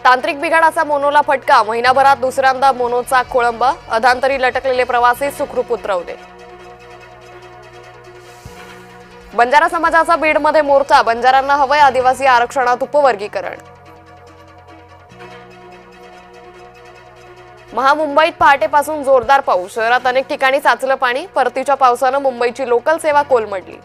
तांत्रिक बिघाडाचा मोनोला फटका, महिनाभरात दुसऱ्यांदा मोनोचा खोळंबा, अधांतरी लटकलेले प्रवासी सुखरूप उतरवले. बंजारा समाजाचा बीडमध्ये मोर्चा, बंजारांना हवंय आदिवासी आरक्षणात उपवर्गीकरण. महामुंबईत पहाटेपासून जोरदार पाऊस, शहरात अनेक ठिकाणी साचलं पाणी, परतीच्या पावसानं मुंबईची लोकल सेवा कोलमडली.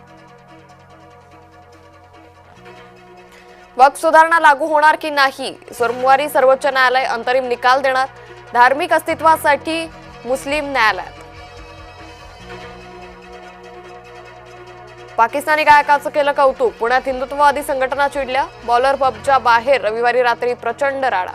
वक्फ सुधारणा लागू होणार की नाही, सोमवारी सर्वोच्च न्यायालय अंतरिम निकाल देणार, धार्मिक अस्तित्वासाठी मुस्लिम न्यायालयात. पाकिस्तानी गायकाचं केलं कौतुक, पुण्यात हिंदुत्ववादी संघटना चिडल्या, बॉलर पबच्या बाहेर रविवारी रात्री प्रचंड राडा.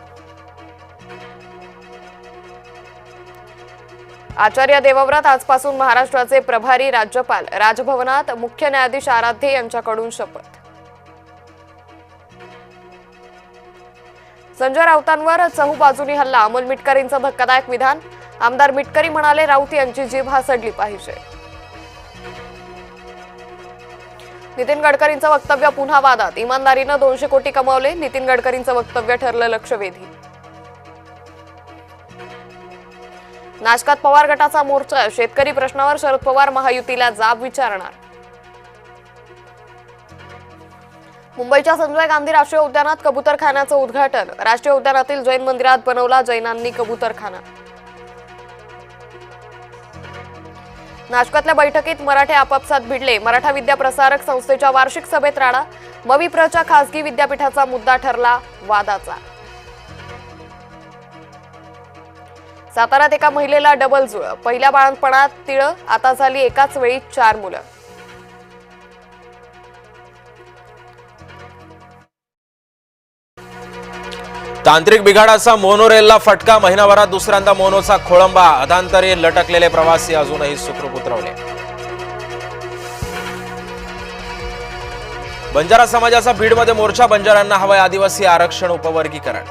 आचार्य देवव्रत आजपासून महाराष्ट्राचे प्रभारी राज्यपाल, राजभवनात मुख्य न्यायाधीश आराध्ये यांच्याकडून शपथ. संजय राऊतांवर चहूबाजूनी हल्ला, अमोल मिटकरींचं धक्कादायक विधान, आमदार मिटकरी म्हणाले राऊत यांची जीभ हासडली पाहिजे. नितीन गडकरींचं वक्तव्य पुन्हा वादात, इमानदारीनं 200 कोटी कमावले, नितीन गडकरींचं वक्तव्य ठरलं लक्षवेधी. नाशकात पवार गटाचा मोर्चा, शेतकरी प्रश्नावर शरद पवार महायुतीला जाब विचारणार. मुंबईच्या संजय गांधी राष्ट्रीय उद्यानात कबूतरखान्याचं उद्घाटन, राष्ट्रीय उद्यानातील जैन मंदिरात बनवला जैनांनी कबूतरखाना. नाशकातल्या बैठकीत मराठे आपापसात भिडले, मराठा विद्या प्रसारक संस्थेच्या वार्षिक सभेत राडा, मविप्रच्या खासगी विद्यापीठाचा मुद्दा ठरला वादाचा. साताऱ्यात एका महिलेला डबल जुळ, पहिल्या बाळंतपणात तिळं, आता झाली एकाच वेळी 4 मुलं. तांत्रिक बिघाडाचा मोनोरेलला फटका, महिनाभरात दुसऱ्यांदा मोनोचा खोळंबा, अधांतरी लटकलेले प्रवासी अजूनही सुखरूप उतरवले. बंजारा समाजाचा बीडमध्ये मोर्चा, बंजारांना हवंय आदिवासी आरक्षण उपवर्गीकरण.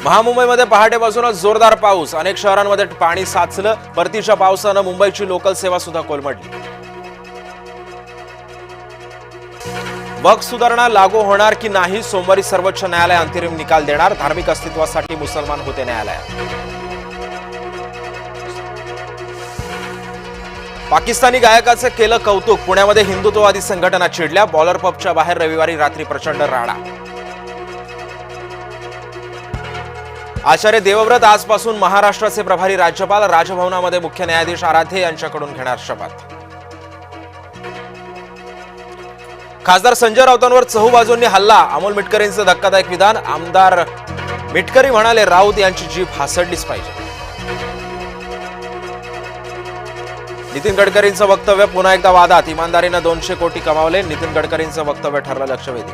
महामुंबईमध्ये पहाटेपासूनच जोरदार पाऊस, अनेक शहरांमध्ये पाणी साचलं, परतीच्या पावसानं मुंबईची लोकल सेवा सुद्धा कोलमडली. वक्फ सुधारणा लागू होणार की नाही, सोमवारी सर्वोच्च न्यायालय अंतरिम निकाल देणार, धार्मिक अस्तित्वासाठी मुसलमान होते न्यायालयात. पाकिस्तानी गायकाचं केलं कौतुक, पुण्यामध्ये हिंदुत्ववादी संघटना चिडल्या, बॉलर पबच्या बाहेर रविवारी रात्री प्रचंड राडा. आचार्य देवव्रत आजपासून महाराष्ट्राचे प्रभारी राज्यपाल, राजभवनामध्ये मुख्य न्यायाधीश आराध्ये यांच्याकडून घेणार शपथ. खासदार संजय राऊतांवर चहूबाजूंनी हल्ला, अमोल मिटकरींचं धक्कादायक विधान, आमदार मिटकरी म्हणाले राऊत यांची जीभ हासडलीच पाहिजे. नितीन गडकरींचं वक्तव्य पुन्हा एकदा वादात, इमानदारीनं 200 कोटी कमावले, नितीन गडकरींचं वक्तव्य ठरलं लक्षवेधी.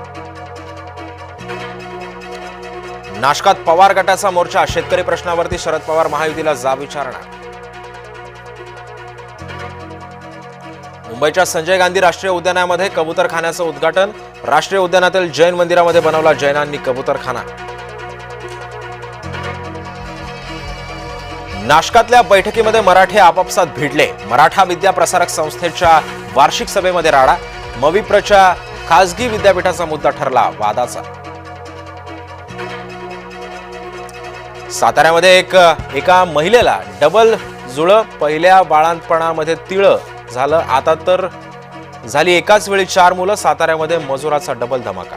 नाशकात पवार गटाचा मोर्चा, शेतकरी प्रश्नावरती शरद पवार महायुतीला जाब विचारणार. मुंबईच्या संजय गांधी राष्ट्रीय उद्यानामध्ये कबूतरखान्याचं उद्घाटन, राष्ट्रीय उद्यानातील जैन मंदिरामध्ये बनवला जैनांनी कबूतरखाना. नाशकातल्या बैठकीमध्ये मराठे आपापसात भिडले, मराठा विद्या प्रसारक संस्थेच्या वार्षिक सभेमध्ये राडा, मविप्रच्या खासगी विद्यापीठाचा मुद्दा ठरला वादाचा. साताऱ्यामध्ये एका महिलेला डबल जुळं, पहिल्या बाळंतपणामध्ये तिळं झालं, आता तर झाली एकाच वेळी 4 मुलं, साताऱ्यामध्ये मजुराचा डबल धमाका.